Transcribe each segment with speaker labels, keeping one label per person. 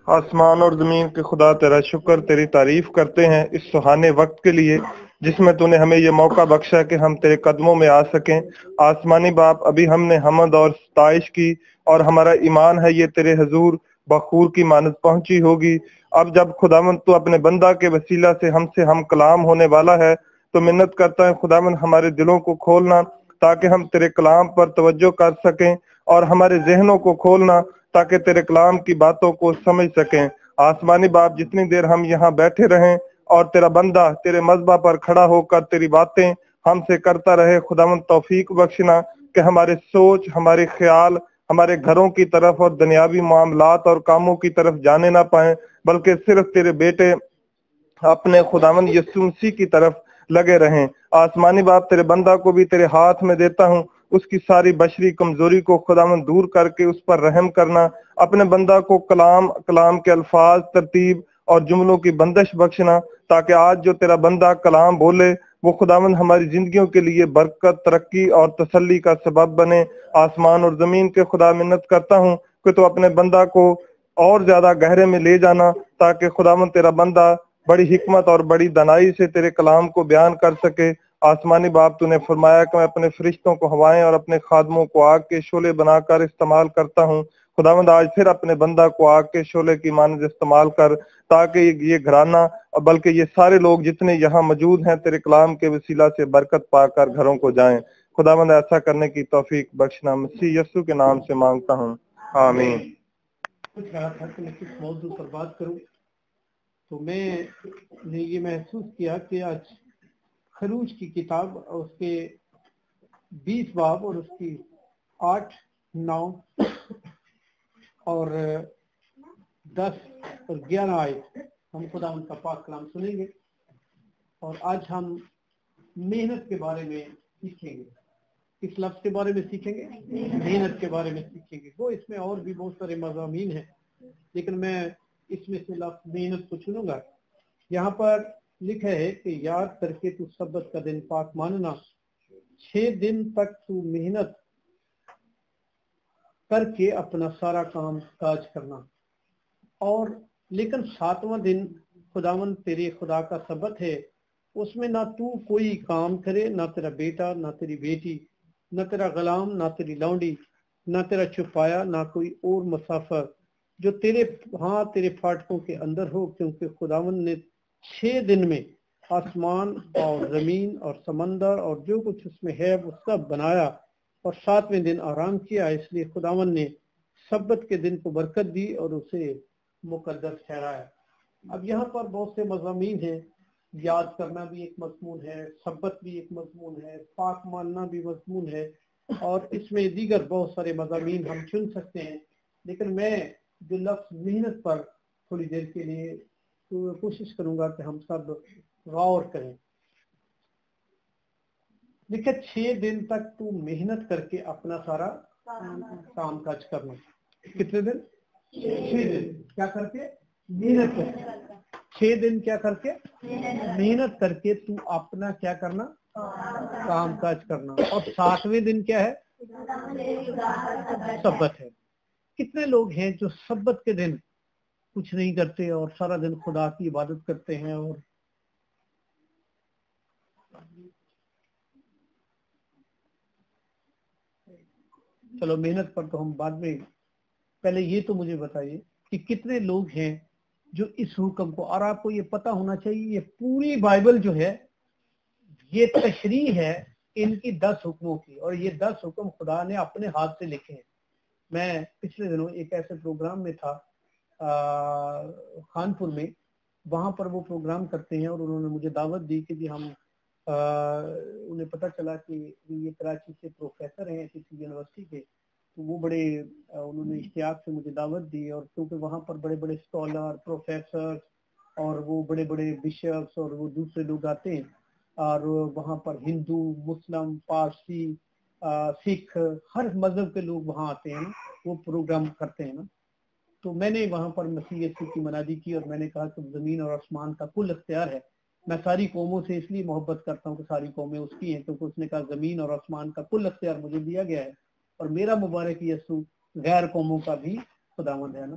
Speaker 1: آسمان اور زمین کے خدا تیرا شکر، تیری تعریف کرتے ہیں اس سہانے وقت کے لیے جس میں تو نے ہمیں یہ موقع بخشا کہ ہم تیرے قدموں میں آ سکیں۔ آسمانی باپ، ابھی ہم نے حمد اور ستائش کی اور ہمارا ایمان ہے یہ تیرے حضور بخور کی مانند پہنچی ہوگی۔ اب جب خداوند تو اپنے بندہ کے وسیلہ سے ہم کلام ہونے والا ہے تو منت کرتا ہے خداوند ہمارے دلوں کو کھولنا تاکہ ہم تیرے کلام پر توجہ کر سکیں، اور ہمارے ذہنوں کو کھولنا تاکہ تیرے کلام کی باتوں کو سمجھ سکیں۔ آسمانی باپ، جتنی دیر ہم یہاں بیٹھے رہیں اور تیرا بندہ تیرے مذبح پر کھڑا ہو کر تیری باتیں ہم سے کرتا رہے، خداوند توفیق بخشنا کہ ہمارے سوچ، ہمارے خیال ہمارے گھروں کی طرف اور دنیاوی معاملات اور کاموں کی طرف جانے نہ پائیں، بلکہ صرف تیرے بیٹے اپنے خداوند یسوع مسیح کی طرف لگے رہیں۔ آسمانی باپ، تیرے بندہ کو بھی تیرے ہاتھ میں دیتا ہوں، اس کی ساری بشری کمزوری کو خداوند دور کر کے اس پر رحم کرنا، اپنے بندہ کو کلام کے الفاظ، ترتیب اور جملوں کی بندش بخشنا، تاکہ آج جو تیرا بندہ کلام بولے وہ خداوند ہماری زندگیوں کے لیے برکت، ترقی اور تسلی کا سبب بنے۔ آسمان اور زمین کے خدا، منت کرتا ہوں کہ تو اپنے بندہ کو اور زیادہ گہرے میں لے جانا تاکہ خداوند تیرا بندہ بڑی حکمت اور بڑی دانائی سے تیرے کلام کو بیان کر سکے۔ آسمانی باپ، تو نے فرمایا کہ میں اپنے فرشتوں کو ہوائیں اور اپنے خادموں کو آگ کے شعلے بنا کر استعمال کرتا ہوں۔ خداوند آج پھر اپنے بندہ کو آگ کے شعلے کی مانند استعمال کر تاکہ یہ گھرانہ اور بلکہ یہ سارے لوگ جتنے یہاں موجود ہیں تیرے کلام کے وسیلہ سے برکت پا کر گھروں کو جائیں۔ خداوند ایسا کرنے کی توفیق بخشنا، مسیح یسوع کے نام سے مانگتا ہوں، آمین۔
Speaker 2: پوچھ رہا تھا کہ میں کس موضوع پر بات کروں، تو میں نے یہ محسوس کیا کہ آج خروج کی کتاب اور اس کے 20 باب اور اس کی 8، 9 اور 10 اور 11 آیت ہم خدا ان کا پاک کلام سنیں گے، اور آج ہم محنت کے بارے میں سیکھیں گے۔ کس لفظ کے بارے میں سیکھیں گے؟ محنت کے بارے میں سیکھیں گے۔ وہ اس میں اور بھی بہت سارے مضامین ہیں، لیکن میں اس میں سے لفظ محنت کو چنوں گا۔ یہاں پر لکھا ہے کہ یاد کر کے تو سبت کا دن پاک ماننا، 6 دن تک تو محنت کر کے اپنا سارا کام کاج کرنا، اور لیکن 7واں دن خداوند تیرے خدا کا سبت ہے، اس میں نہ تو کوئی کام کرے، نہ تیرا بیٹا، نہ تیری بیٹی، نہ تیرا غلام، نہ تیری لونڈی، نہ تیرا چپایا، نہ کوئی اور مسافر جو تیرے فاٹکوں کے اندر ہو، کیونکہ خداوند نے 6 دن میں آسمان اور زمین اور سمندر اور جو کچھ اس میں ہے وہ سب بنایا، اور 7ویں دن آرام کیا۔ اس لیے خداوند نے سبت کے دن کو برکت دی اور اسے مقدس ٹھہرایا۔ اب یہاں پر بہت سے مضامین ہیں، یاد کرنا بھی ایک مضمون ہے، سبت بھی ایک مضمون ہے، پاک ماننا بھی مضمون ہے، اور اس میں دیگر بہت سارے مضامین ہم چن سکتے ہیں، لیکن میں جو لفظ محنت پر تھوڑی دیر کے لیے کوشش کروں گا کہ ہم سب غور کریں۔ دیکھیں، 6 دن تک تو محنت کر کے اپنا سارا کام کاج کرنا۔ کتنے دن؟ 6 دن کیا کر کے؟ محنت کر کے۔ 6 دن کیا کر کے؟ محنت کر کے تو اپنا کیا کرنا؟ کام کاج کرنا، اور 7ویں دن کیا ہے؟ سبت ہے۔ کتنے لوگ ہیں جو سبت کے دن کچھ نہیں کرتے اور سارا دن خدا کی عبادت کرتے ہیں؟ اور چلو محنت پر تو ہم بعد میں، پہلے یہ تو مجھے بتائیے کہ کتنے لوگ ہیں جو اس حکم کو، اور آپ کو یہ پتہ ہونا چاہیے یہ پوری بائبل جو ہے یہ تشریح ہے ان کی 10 حکموں کی، اور یہ 10 حکم خدا نے اپنے ہاتھ سے لکھے ہیں۔ میں پچھلے دنوں ایک ایسے پروگرام میں تھا خانپور میں، وہاں پر وہ پروگرام کرتے ہیں، اور انہوں نے مجھے دعوت دی کہ جی ہم انہیں پتہ چلا کہ یہ کراچی سے پروفیسر ہیں کسی یونیورسٹی کے، تو وہ بڑے انہوں نے اشتیاق سے مجھے دعوت دی، اور کیونکہ وہاں پر بڑے بڑے اسکالر، پروفیسر اور وہ بڑے بڑے بشپس اور وہ دوسرے لوگ آتے ہیں، اور وہاں پر ہندو، مسلم، پارسی، سکھ، ہر مذہب کے لوگ وہاں آتے ہیں، وہ پروگرام کرتے ہیں نا۔ تو میں نے وہاں پر مسیح یسوع کی منادی کی، اور میں نے کہا کہ زمین اور آسمان کا کل اختیار ہے۔ میں ساری قوموں سے اس لیے محبت کرتا ہوں کہ ساری قومیں اس کی ہیں، کیونکہ اس نے کہا زمین اور آسمان کا کل اختیار مجھے دیا گیا ہے، اور میرا مبارک یسوع غیر قوموں کا بھی خداوند ہے نا۔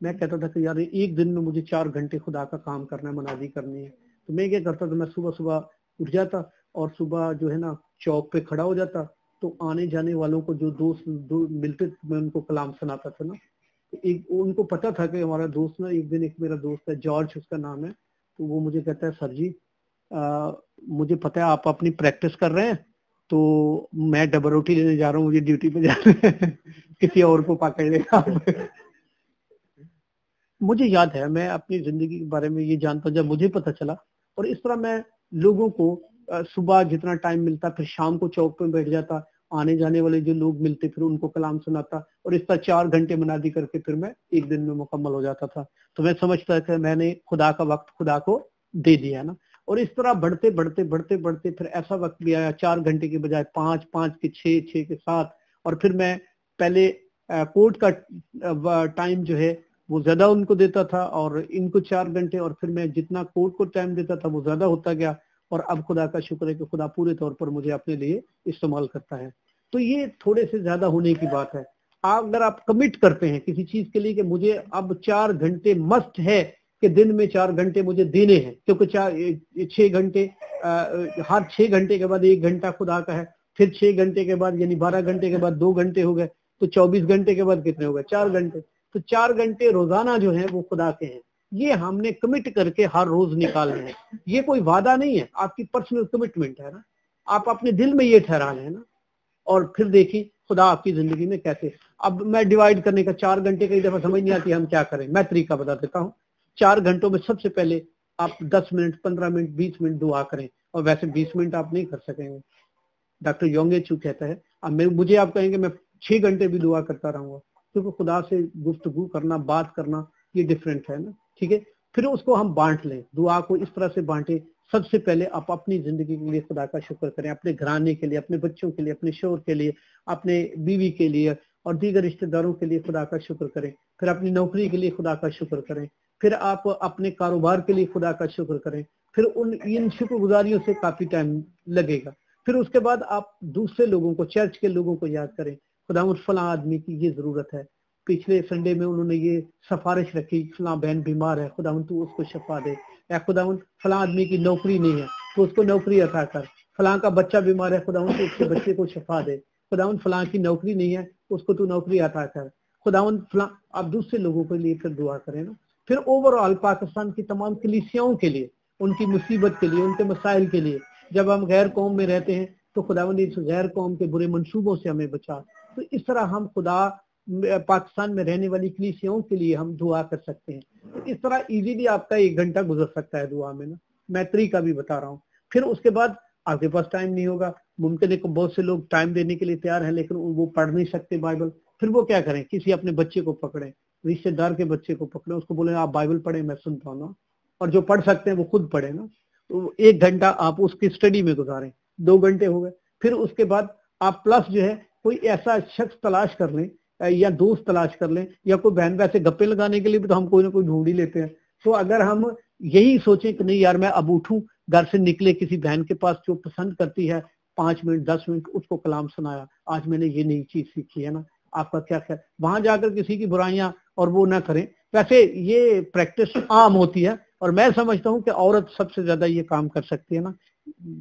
Speaker 2: میں کہتا تھا کہ یار ایک دن میں مجھے 4 گھنٹے خدا کا کام کرنا ہے, منادی کرنی ہے. تو میں کیا کرتا تھا, میں صبح صبح اٹھ جاتا اور صبح جو ہے نا چوک پہ کھڑا ہو جاتا, تو آنے جانے والوں کو جو دوست ملتے میں ان کو کلام سناتا تھا نا. ان کو پتا تھا کہ ہمارا دوست نا, ایک دن ایک میرا دوست ہے جارج اس کا نام ہے, تو وہ مجھے کہتا ہے سر جی مجھے پتا ہے آپ اپنی پریکٹس کر رہے ہیں, تو میں ڈبل روٹی لینے جا رہا ہوں, مجھے ڈیوٹی پہ جانا ہے, کسی اور کو پکڑ لے گا. مجھے یاد ہے میں اپنی زندگی کے بارے میں یہ جانتا ہوں جب مجھے پتا چلا, اور اس طرح میں لوگوں کو صبح جتنا ٹائم ملتا پھر شام کو چوک پہ بیٹھ جاتا, آنے جانے والے جو لوگ ملتے پھر ان کو کلام سناتا, اور اس طرح 4 گھنٹے منادی کر کے پھر میں ایک دن میں مکمل ہو جاتا تھا. تو میں سمجھتا کہ میں نے خدا کا وقت خدا کو دے دیا نا. اور اس طرح بڑھتے بڑھتے بڑھتے بڑھتے پھر ایسا وقت بھی آیا 4 گھنٹے کے بجائے 5, 5 کے 6, 6 کے 7, اور پھر میں پہلے کورٹ کا ٹائم جو ہے وہ زیادہ ان کو دیتا تھا اور ان کو 4 گھنٹے, اور پھر میں جتنا کورٹ کو ٹائم دیتا تھا وہ زیادہ ہوتا گیا. اور اب خدا کا شکر ہے کہ خدا پورے طور پر مجھے اپنے لیے استعمال کرتا ہے. تو یہ تھوڑے سے زیادہ ہونے کی بات ہے. اگر آپ کمٹ کرتے ہیں کسی چیز کے لیے کہ مجھے اب 4 گھنٹے مسٹ ہے کہ دن میں 4 گھنٹے مجھے دینے ہیں, کیونکہ 6 گھنٹے ہر 6 گھنٹے کے بعد 1 گھنٹہ خدا کا ہے, پھر 6 گھنٹے کے بعد یعنی 12 گھنٹے کے بعد 2 گھنٹے ہو گئے, تو 24 گھنٹے کے بعد کتنے ہو گئے 4 گھنٹے. تو 4 گھنٹے روزانہ جو ہیں وہ خدا کے ہیں. یہ ہم نے کمٹ کر کے ہر روز نکالنے ہیں. یہ کوئی وعدہ نہیں ہے, آپ کی پرسنل کمٹمنٹ ہے نا, آپ اپنے دل میں یہ ٹھہرا لیں نا, اور پھر دیکھیں خدا آپ کی زندگی میں کیسے. اب میں ڈیوائیڈ کرنے کا 4 گھنٹے کئی دفعہ سمجھ نہیں آتی ہم کیا کریں. میں طریقہ بتا دیتا ہوں. 4 گھنٹوں میں سب سے پہلے آپ 10 منٹ 15 منٹ 20 منٹ دعا کریں, اور ویسے 20 منٹ آپ نہیں کر سکیں گے. ڈاکٹر یونگے چو کہتا ہے اب مجھے آپ کہیں گے میں 6 گھنٹے بھی دعا کرتا رہوں گا, کیونکہ خدا سے گفتگو کرنا بات کرنا یہ ڈفرینٹ ہے نا. ٹھیک ہے, پھر اس کو ہم بانٹ لیں, دعا کو اس طرح سے بانٹیں. سب سے پہلے آپ اپنی زندگی کے لیے خدا کا شکر کریں, اپنے گھرانے کے لیے, اپنے بچوں کے لیے, اپنے شوہر کے لیے, اپنے بیوی کے لیے اور دیگر رشتہ داروں کے لیے خدا کا شکر کریں. پھر اپنی نوکری کے لیے خدا کا شکر کریں. پھر آپ اپنے کاروبار کے لیے خدا کا شکر کریں. پھر ان شکر گزاریوں سے کافی ٹائم لگے گا. پھر اس کے بعد آپ دوسرے لوگوں کو, چرچ کے لوگوں کو یاد کریں, خدا فلاں آدمی کی یہ ضرورت ہے. پچھلے سنڈے میں انہوں نے یہ سفارش رکھی, فلاں بہن بیمار ہے, خدا تو اس کو شفا دے. یا خدا فلاں آدمی کی نوکری نہیں ہے تو اس کو نوکری عطا کر. فلاں کا بچہ بیمار ہے, خدا تو اس کے بچے کو شفا دے. خدا فلاں کی نوکری نہیں ہے اس کو تو نوکری عطا کر. خدا فلاں, آپ دوسرے لوگوں کے لیے پھر دعا کریں نا. پھر اوور آل پاکستان کی تمام کلیسیاؤں کے لیے, ان کی مصیبت کے لیے, ان کے مسائل کے لیے. جب ہم غیر قوم میں رہتے ہیں تو خداوند اس غیر قوم کے برے منصوبوں سے ہمیں بچا. تو اس طرح ہم خدا پاکستان میں رہنے والی کلیسیاؤں کے لیے ہم دعا کر سکتے ہیں. تو اس طرح ایزیلی آپ کا 1 گھنٹہ گزر سکتا ہے دعا میں نا. میں طریقہ بھی بتا رہا ہوں. پھر اس کے بعد آپ کے پاس ٹائم نہیں ہوگا, ممکن ہے کہ بہت سے لوگ ٹائم دینے کے لیے تیار ہیں لیکن وہ پڑھ نہیں سکتے بائبل. پھر وہ کیا کریں, کسی اپنے بچے کو پکڑیں, رشتہ دار کے بچے کو پکڑیں, اس کو بولیں آپ بائبل پڑھیں, میں سنتا ہوں نا. اور جو پڑھ سکتے ہیں وہ خود پڑھیں نا. تو 1 گھنٹہ آپ اس کی اسٹڈی میں گزاریں, 2 گھنٹے ہو گئے. پھر اس کے بعد آپ پلس جو ہے کوئی ایسا شخص تلاش کر لیں یا دوست تلاش کر لیں, یا کوئی بہن. ویسے گپے لگانے کے لیے بھی تو ہم کوئی نہ کوئی ڈھونڈ ہی لیتے ہیں. تو اگر ہم یہی سوچیں کہ نہیں یار میں اب اٹھوں, گھر سے نکلے, کسی بہن کے پاس جو پسند کرتی ہے 5 منٹ 10 منٹ اس کو کلام سنایا, آج میں نے یہ نئی چیز سیکھی ہے نا, آپ کا کیا خیال. وہاں جا کر کسی کی برائیاں اور وہ نہ کریں. ویسے یہ پریکٹس عام ہوتی ہے, اور میں سمجھتا ہوں کہ عورت سب سے زیادہ یہ کام کر سکتی ہے نا,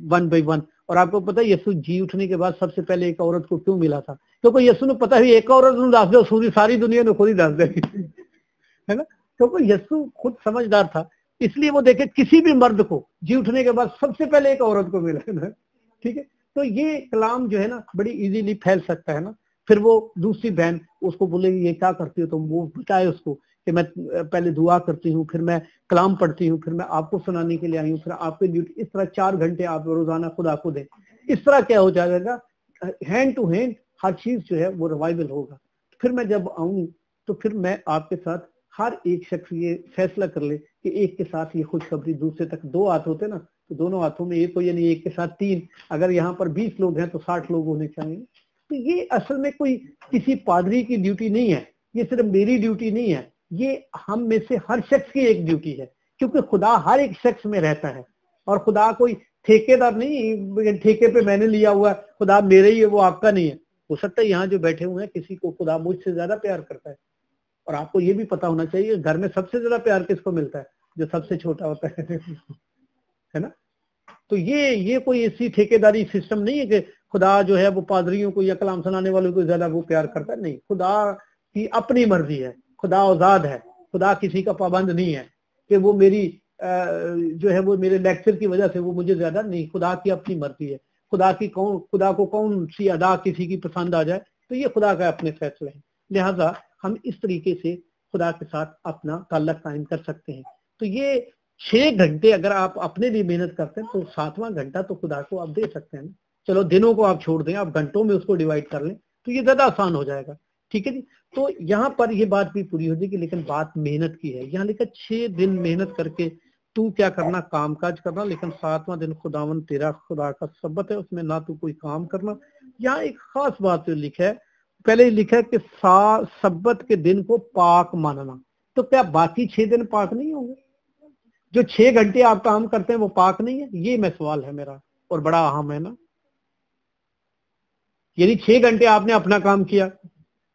Speaker 2: 1 by 1. اور آپ کو پتہ ہے یسوع جی اٹھنے کے بعد سب سے پہلے ایک عورت کو کیوں ملا تھا؟ کیونکہ یسوع نے پتہ ہے ایک عورت نے دس دو ساری دنیا نے خود ہی دس دے ہے نا. کیونکہ یسوع خود سمجھدار تھا, اس لیے وہ دیکھے کسی بھی مرد کو جی اٹھنے کے بعد سب سے پہلے ایک عورت کو ملا نا. ٹھیک ہے, تو یہ کلام جو ہے نا بڑی ایزیلی پھیل سکتا ہے نا. پھر وہ دوسری بہن اس کو بولے گی یہ کیا کرتی ہو تم, وہ بتائے اس کو کہ میں پہلے دعا کرتی ہوں, پھر میں کلام پڑھتی ہوں, پھر میں آپ کو سنانے کے لیے آئی ہوں, پھر آپ کی ڈیوٹی. اس طرح 4 گھنٹے آپ روزانہ خدا کو دیں. اس طرح کیا ہو جائے گا, ہینڈ ٹو ہینڈ ہر چیز جو ہے وہ ریوائول ہوگا. پھر میں جب آؤں تو پھر میں آپ کے ساتھ ہر ایک شخص یہ فیصلہ کر لے کہ ایک کے ساتھ یہ خوشخبری دوسرے تک. 2 ہاتھ ہوتے نا, تو دونوں ہاتھوں میں ایک ہو, یعنی ایک کے ساتھ 3. اگر یہاں پر 20 لوگ ہیں تو 60 لوگ ہونے چاہیے. تو یہ اصل میں کوئی کسی پادری کی ڈیوٹی نہیں ہے, یہ صرف میری ڈیوٹی نہیں ہے, یہ ہم میں سے ہر شخص کی ایک ڈیوٹی ہے. کیونکہ خدا ہر ایک شخص میں رہتا ہے, اور خدا کوئی ٹھیکے دار نہیں, ٹھیکے پہ میں نے لیا ہوا ہے, خدا میرے ہی ہے وہ آپ کا نہیں ہے. ہو سکتا ہے یہاں جو بیٹھے ہوئے ہیں کسی کو خدا مجھ سے زیادہ پیار کرتا ہے, اور آپ کو یہ بھی پتا ہونا چاہیے گھر میں سب سے زیادہ پیار کس کو ملتا ہے؟ جو سب سے چھوٹا ہوتا ہے نا. تو یہ کوئی ایسی ٹھیکیداری سسٹم نہیں ہے کہ خدا جو ہے وہ پادریوں کو یا کلام سنانے والوں کو زیادہ وہ پیار کرتا ہے. نہیں، خدا کی اپنی مرضی ہے، خدا آزاد ہے، خدا کسی کا پابند نہیں ہے کہ وہ میری جو ہے وہ میرے لیکچر کی وجہ سے وہ مجھے زیادہ نہیں. خدا کی اپنی مرضی ہے. خدا کو کون سی ادا کسی کی پسند آ جائے تو یہ خدا کا اپنے فیصلے ہیں. لہٰذا ہم اس طریقے سے خدا کے ساتھ اپنا تعلق قائم کر سکتے ہیں. تو یہ 6 گھنٹے اگر آپ اپنے لیے محنت کرتے ہیں تو 7واں گھنٹہ تو خدا کو آپ دے سکتے ہیں. چلو دنوں کو آپ چھوڑ دیں، آپ گھنٹوں میں اس کو ڈیوائڈ کر لیں تو یہ زیادہ آسان ہو جائے گا. ٹھیک ہے جی. تو یہاں پر یہ بات بھی پوری ہو جائے گی، لیکن بات محنت کی ہے. یہاں لکھا 6 دن محنت کر کے تو کیا کرنا، کام کاج کرنا، لیکن 7واں دن خداوند تیرا خدا کا سبت ہے، اس میں نہ تو کوئی کام کرنا. یہاں ایک خاص بات جو لکھا ہے، پہلے ہی لکھا ہے کہ سبت کے دن کو پاک ماننا. تو کیا باقی 6 دن پاک نہیں ہوں گے؟ جو 6 گھنٹے آپ کام کرتے ہیں وہ پاک نہیں ہے؟ یہ میں سوال ہے میرا، اور بڑا اہم ہے نا. یعنی 6 گھنٹے آپ نے اپنا کام کیا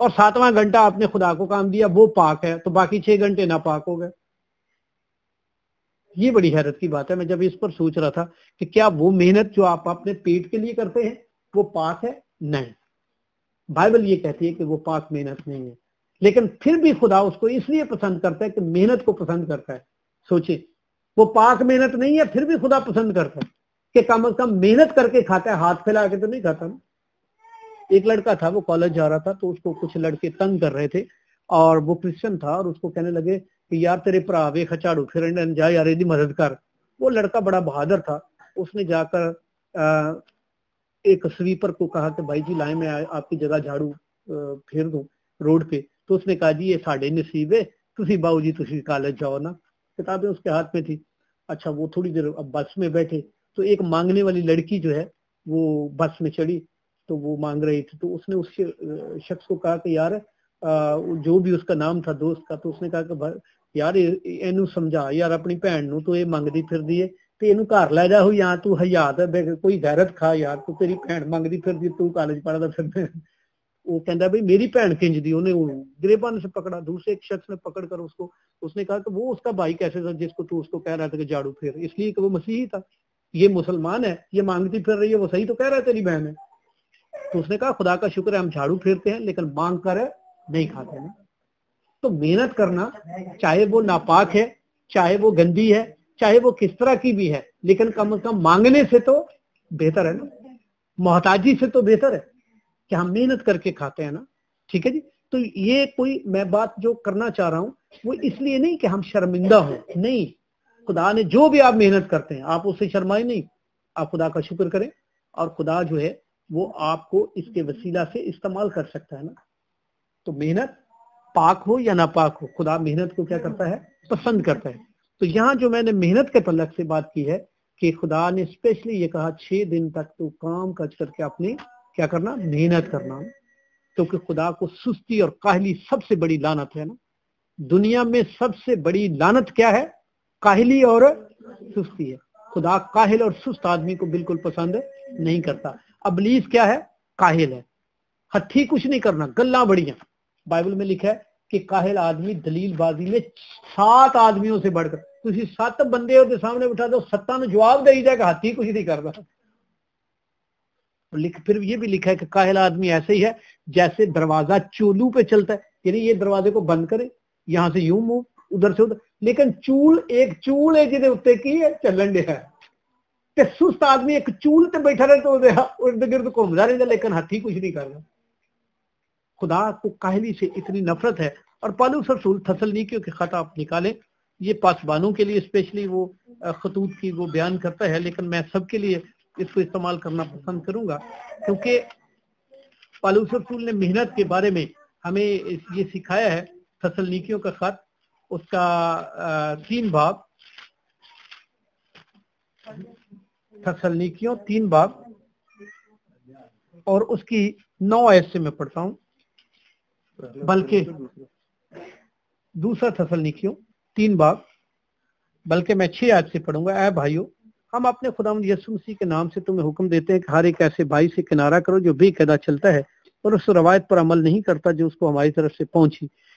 Speaker 2: اور 7واں گھنٹہ آپ نے خدا کو کام دیا، وہ پاک ہے، تو باقی 6 گھنٹے نہ پاک ہو گئے. یہ بڑی حیرت کی بات ہے. میں جب اس پر سوچ رہا تھا کہ کیا وہ محنت جو آپ اپنے پیٹ کے لیے کرتے ہیں وہ پاک ہے؟ نہیں، بائبل یہ کہتی ہے کہ وہ پاک محنت نہیں ہے. لیکن پھر بھی خدا اس کو اس لیے پسند کرتا ہے کہ محنت کو پسند کرتا ہے. سوچیں، وہ پاک محنت نہیں ہے پھر بھی خدا پسند کرتا ہے کہ کم از کم محنت کر کے کھاتا ہے، ہاتھ پھیلا کے تو نہیں کھاتا نا. ایک لڑکا تھا، وہ کالج جا رہا تھا، تو اس کو کچھ لڑکے تنگ کر رہے تھے اور وہ کرسچن تھا، اور اس کو کہنے لگے کہ یار تیرے بھرا ویکھ جھاڑو پھرن جا یار ایدی مدد کر. وہ لڑکا بڑا بہادر تھا، اس نے جا کر ایک سویپر کو کہا کہ بھائی جی لائیں میں آپ کی جگہ جھاڑو پھیر دوں روڈ پہ. تو اس نے کہا جی یہ ساڑھے نصیب ہے، تسی باؤ جی تسی کالج جاؤ نا. کتابیں اس کے ہاتھ میں تھی. اچھا وہ تھوڑی دیر اب بس میں بیٹھے تو ایک مانگنے والی لڑکی جو ہے وہ بس میں چڑھی، تو وہ مانگ رہی تھی. تو اس نے اس شخص کو کہا کہ یار جو بھی اس کا نام تھا دوست کا، تو اس نے کہا کہ یار اینو سمجھا یار اپنی بھن نو، تو یہ منگدی پھردی ہے تے اینو گھر لے جا. یا تو حیات ہے، کوئی غیرت کھا یار، تو تیری بھن منگدی پھردی، تو کالج پڑھدا پھردا. وہ کہندا بھائی میری بھن کنج دی. انہیں گریبان سے پکڑا، دوسرے ایک شخص نے پکڑ کر اس کو، اس نے کہا کہ وہ اس کا بھائی کیسے تھا جس کو تو اس کو کہہ رہا تھا کہ جھاڑو پھیر؟ اس لیے کہ وہ مسیحی تھا. یہ مسلمان ہے، یہ مانگتی پھر رہی ہے، وہ صحیح تو کہہ رہا ہے تیری بہن ہے. تو اس نے کہا خدا کا شکر ہے ہم جھاڑو پھیرتے ہیں لیکن مانگ کر نہیں کھاتے نا. تو محنت کرنا چاہے وہ ناپاک ہے، چاہے وہ گندی ہے، چاہے وہ کس طرح کی بھی ہے، لیکن کم از کم مانگنے سے تو بہتر ہے نا، محتاجی سے تو بہتر ہے کہ ہم محنت کر کے کھاتے ہیں نا. ٹھیک ہے جی. تو یہ کوئی میں بات جو کرنا چاہ رہا ہوں وہ اس لیے نہیں کہ ہم شرمندہ ہوں، نہیں. خدا نے جو بھی آپ محنت کرتے ہیں آپ اس سے شرمائے نہیں، آپ خدا کا شکر کریں، اور خدا جو ہے وہ آپ کو اس کے وسیلہ سے استعمال کر سکتا ہے نا. تو محنت پاک ہو یا ناپاک ہو، خدا محنت کو کیا کرتا ہے؟ پسند کرتا ہے. تو یہاں جو میں نے محنت کے تعلق سے بات کی ہے کہ خدا نے اسپیشلی یہ کہا 6 دن تک تو کام کاج کر کے اپنی کیا کرنا؟ محنت کرنا. کیونکہ خدا کو سستی اور کاہلی سب سے بڑی لعنت ہے نا. دنیا میں سب سے بڑی لعنت کیا ہے؟ کاہلی اور سستی ہے. خدا کاہل اور سست آدمی کو بالکل پسند نہیں کرتا. ابلیس کیا ہے؟ کاہل ہے، ہتھی کچھ نہیں کرنا، گلاں بڑیاں. بائبل میں لکھا ہے کہ کاہل آدمی دلیل بازی میں 7 آدمیوں سے بڑھ کر، تسی 7 بندے ہو سامنے بٹھا دو، 7 نے جواب دے جائے کہ ہتھی کچھ نہیں کرتا. پھر یہ بھی لکھا ہے کہ کاہل آدمی ایسے ہی ہے جیسے دروازہ چولو پہ چلتا ہے، یعنی یہ دروازے کو بند کرے، یہاں سے یوں منہ ادھر سے ادھر، لیکن ایک چول ہے جہدے اوتے کی ہے چلن دے ہے. تے سست آدمی ایک چول تے بیٹھا رہے تو ارد گرد گھومدا رہندا لیکن ہاتھی کچھ نہیں کرتا. خدا کو کاہلی سے اتنی نفرت ہے. اور پالوس رسول تھسلنیکیوں کے خط آپ نکالیں، یہ پاسبانوں کے لیے اسپیشلی وہ خطوط کی وہ بیان کرتا ہے، لیکن میں سب کے لیے اس کو استعمال کرنا پسند کروں گا، کیونکہ پالوس رسول نے محنت کے بارے میں ہمیں یہ سکھایا ہے. تھسلنیکیوں کا خط اس کا 3 باب، تھسلنیکیوں 3 باب اور اس کی 9 آیت سے میں پڑھتا ہوں، بلکہ دوسرا تھسلنیکیوں 3 باب بلکہ میں 6 آیت سے پڑھوں گا. اے بھائیو، ہم اپنے خداوند یسوع مسیح کے نام سے تمہیں حکم دیتے ہیں کہ ہر ایک ایسے بھائی سے کنارہ کرو جو بے قاعدہ چلتا ہے اور اس روایت پر عمل نہیں کرتا جو اس کو ہماری طرف سے پہنچی.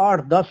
Speaker 2: 8, 10,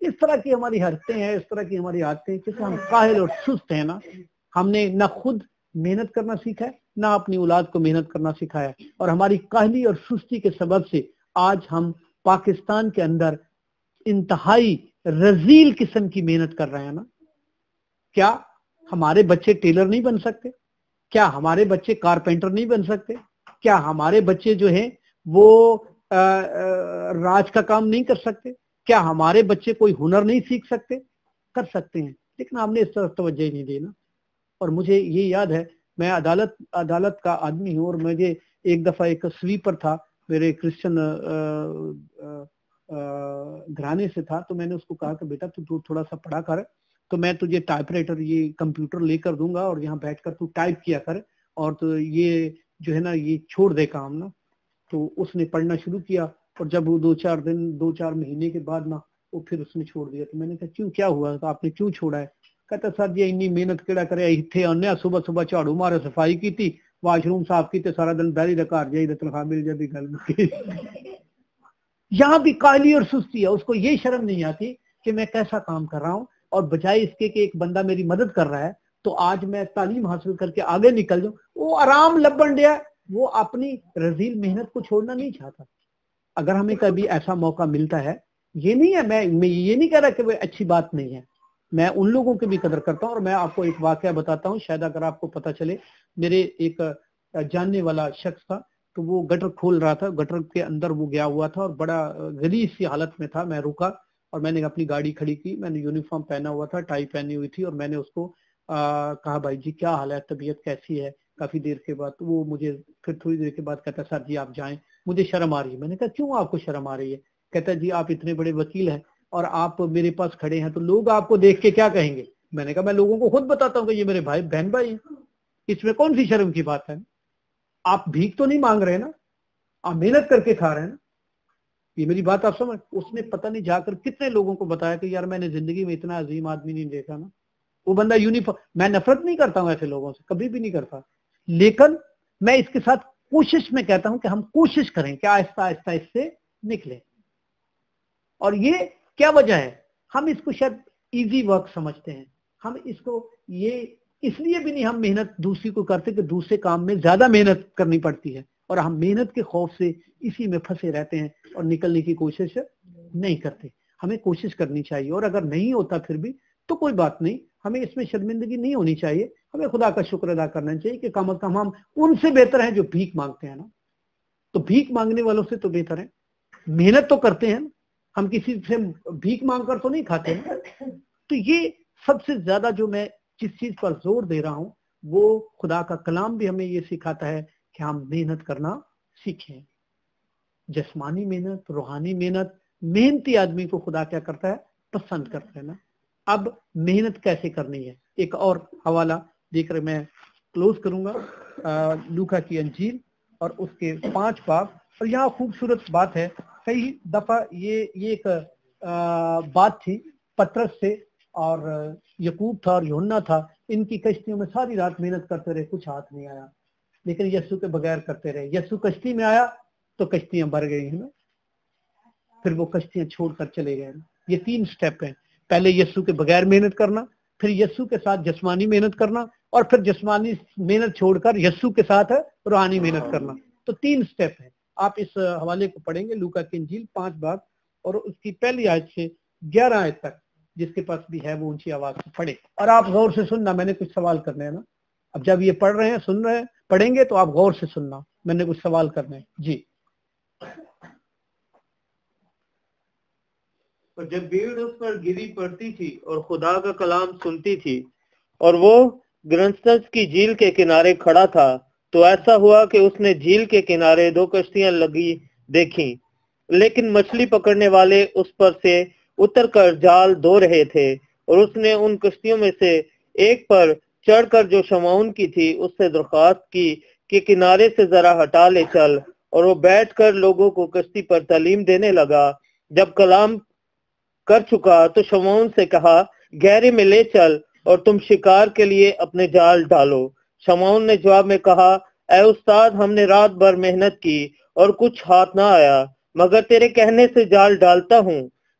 Speaker 2: اس طرح کی ہماری حرکتیں ہیں, اس طرح کی ہماری عادتیں ہیں کہ ہم کاہل اور سست ہیں نا. ہم نے نہ خود محنت کرنا سیکھا ہے, نہ اپنی اولاد کو محنت کرنا سکھایا ہے, اور ہماری کاہلی اور سستی کے سبب سے آج ہم پاکستان کے اندر انتہائی رذیل قسم کی محنت کر رہے ہیں نا. کیا ہمارے بچے ٹیلر نہیں بن سکتے؟ کیا ہمارے بچے کارپینٹر نہیں بن سکتے؟ کیا ہمارے بچے جو ہیں وہ راج کا کام نہیں کر سکتے؟ کیا ہمارے بچے کوئی ہنر نہیں سیکھ سکتے؟ کر سکتے ہیں, لیکن ہم نے اس طرف توجہ ہی نہیں دی نا. اور مجھے یہ یاد ہے, میں عدالت کا آدمی ہوں, اور مجھے ایک دفعہ ایک سویپر تھا, میرے کرسچن گھرانے سے تھا, تو میں نے اس کو کہا کہ بیٹا تو تھوڑا سا پڑھا کر, تو میں تجھے ٹائپ رائٹر یہ کمپیوٹر لے کر دوں گا اور یہاں بیٹھ کر تو ٹائپ کیا کر, اور تو یہ جو ہے نا یہ چھوڑ دے کام نا. تو اس نے پڑھنا شروع کیا, اور جب وہ 2-4 مہینے کے بعد نا وہ پھر اس نے چھوڑ دیا. تو میں نے کہا کیوں, کیا ہوا, تو آپ نے کیوں چھوڑا ہے؟ کہتا سر جی اتنی محنت کیڑا کرے, اتنے آنے صبح جھاڑو مارے, صفائی کی تھی, واش روم صاف کیتے, سارا دن بہری دا گھر جائی, تنخواہ مل جاتی, گل مکی. یہاں بھی کاہلی اور سستی ہے. اس کو یہ شرم نہیں آتی کہ میں کیسا کام کر رہا ہوں, اور بجائے اس کے کہ ایک بندہ میری مدد کر رہا ہے تو آج میں تعلیم حاصل کر کے آگے نکل جاؤں, وہ آرام لبن دیا, وہ اپنی رذیل محنت کو چھوڑنا نہیں چاہتا. اگر ہمیں کبھی ایسا موقع ملتا ہے, یہ نہیں ہے, میں یہ نہیں کہہ رہا کہ وہ اچھی بات نہیں ہے, میں ان لوگوں کی بھی قدر کرتا ہوں. اور میں آپ کو ایک واقعہ بتاتا ہوں, شاید اگر آپ کو پتہ چلے. میرے ایک جاننے والا شخص تھا, تو وہ گٹر کھول رہا تھا, گٹر کے اندر وہ گیا ہوا تھا اور بڑا غلیظ سی حالت میں تھا. میں رکا اور میں نے اپنی گاڑی کھڑی کی, میں نے یونیفارم پہنا ہوا تھا, ٹائی پہنی ہوئی تھی, اور میں نے اس کو کہا بھائی جی کیا حال ہے, طبیعت کیسی ہے. کافی دیر کے بعد وہ مجھے پھر تھوڑی دیر کے بعد کہتا سر جی آپ جائیں, مجھے شرم آ رہی ہے. میں نے کہا کیوں آپ کو شرم آ رہی ہے؟ کہتا جی آپ اتنے بڑے وکیل ہیں اور آپ میرے پاس کھڑے ہیں, تو لوگ آپ کو دیکھ کے کیا کہیں گے؟ میں نے کہا میں لوگوں کو خود بتاتا ہوں کہ یہ میرے بہن بھائی ہیں, اس میں کون سی شرم کی بات ہے؟ آپ بھیک تو نہیں مانگ رہے نا, آپ محنت کر کے کھا رہے ہیں نا. یہ میری بات آپ سمجھ. اس نے پتہ نہیں جا کر کتنے لوگوں کو بتایا کہ یار میں نے زندگی میں اتنا عظیم آدمی نہیں دیکھا نا. وہ بندہ یونیفارم, میں نفرت نہیں کرتا ہوں ایسے لوگوں سے, کبھی بھی نہیں کرتا, لیکن میں اس کے ساتھ کوشش میں کہتا ہوں کہ ہم کوشش کریں کہ آہستہ آہستہ اس سے نکلیں. اور یہ کیا وجہ ہے؟ ہم اس کو شاید ایزی ورک سمجھتے ہیں. ہم اس کو یہ اس لیے بھی نہیں ہم محنت دوسری کو کرتے کہ دوسرے کام میں زیادہ محنت کرنی پڑتی ہے, اور ہم محنت کے خوف سے اسی میں پھنسے رہتے ہیں اور نکلنے کی کوشش نہیں کرتے. ہمیں کوشش کرنی چاہیے, اور اگر نہیں ہوتا پھر بھی تو کوئی بات نہیں, ہمیں اس میں شرمندگی نہیں ہونی چاہیے. ہمیں خدا کا شکر ادا کرنا چاہیے کہ کم از کم ہم ان سے بہتر ہیں جو بھیک مانگتے ہیں نا. تو بھیک مانگنے والوں سے تو بہتر ہیں, محنت تو کرتے ہیں, ہم کسی سے بھیک مانگ کر تو نہیں کھاتے نا. تو یہ سب سے زیادہ جو میں جس چیز پر زور دے رہا ہوں وہ خدا کا کلام بھی ہمیں یہ سکھاتا ہے کہ ہم محنت کرنا سیکھیں. جسمانی محنت, روحانی محنت, محنتی آدمی کو خدا کیا کرتا ہے؟ پسند کرتا ہے نا. اب محنت کیسے کرنی ہے, ایک اور حوالہ دے کر میں کلوز کروں گا. لوکا کی انجیل اور اس کے 5 باب. اور یہاں خوبصورت بات ہے, کئی دفعہ یہ ایک بات تھی پترس سے, اور یعقوب تھا اور یوحنا تھا, ان کی کشتیوں میں ساری رات محنت کرتے رہے, کچھ ہاتھ نہیں آیا, لیکن یسوع کے بغیر کرتے رہے. یسوع کشتی میں آیا تو کشتیاں بھر گئی ہیں نا, پھر وہ کشتیاں چھوڑ کر چلے گئے. یہ 3 سٹیپ ہیں, پہلے یسوع کے بغیر محنت کرنا, پھر یسوع کے ساتھ جسمانی محنت کرنا, اور پھر جسمانی محنت چھوڑ کر یسوع کے ساتھ روحانی محنت کرنا. تو 3 سٹیپ ہیں. آپ اس حوالے کو پڑھیں گے, لوکا کی انجیل 5 باب اور اس کی پہلی آیت سے 11 آیت تک. جس کے پاس بھی ہے وہ اونچی آواز سے پڑھے, اور آپ غور سے سننا, میں نے کچھ سوال کرنے ہیں نا. اب جب یہ پڑھ رہے ہیں, سن رہے ہیں, پڑھیں گے تو آپ غور سے سننا, میں نے کچھ سوال کرنے ہیں. جی.
Speaker 3: اور جب بھیڑ اس پر گری پڑتی تھی اور خدا کا کلام سنتی تھی, اور وہ گرنسنس کی جھیل کے کنارے کھڑا تھا, تو ایسا ہوا کہ اس نے جھیل کے کنارے 2 کشتیاں لگی دیکھیں, لیکن مچھلی پکڑنے والے اس پر سے اتر کر جال دھو رہے تھے. اور اس نے ان کشتیوں میں سے ایک پر چڑھ کر جو شمعون کی تھی اس سے درخواست کی کہ کنارے سے ذرا ہٹا لے چل, اور وہ بیٹھ کر لوگوں کو کشتی پر تعلیم دینے لگا. جب کلام کر چکا تو شمعون سے کہا, گہرے میں لے چل اور تم شکار کے لیے اپنے جال ڈالو. شمعون نے جواب میں کہا, اے استاد, ہم نے رات بھر محنت کی اور کچھ ہاتھ نہ آیا, مگر تیرے کہنے سے جال ڈالتا ہوں.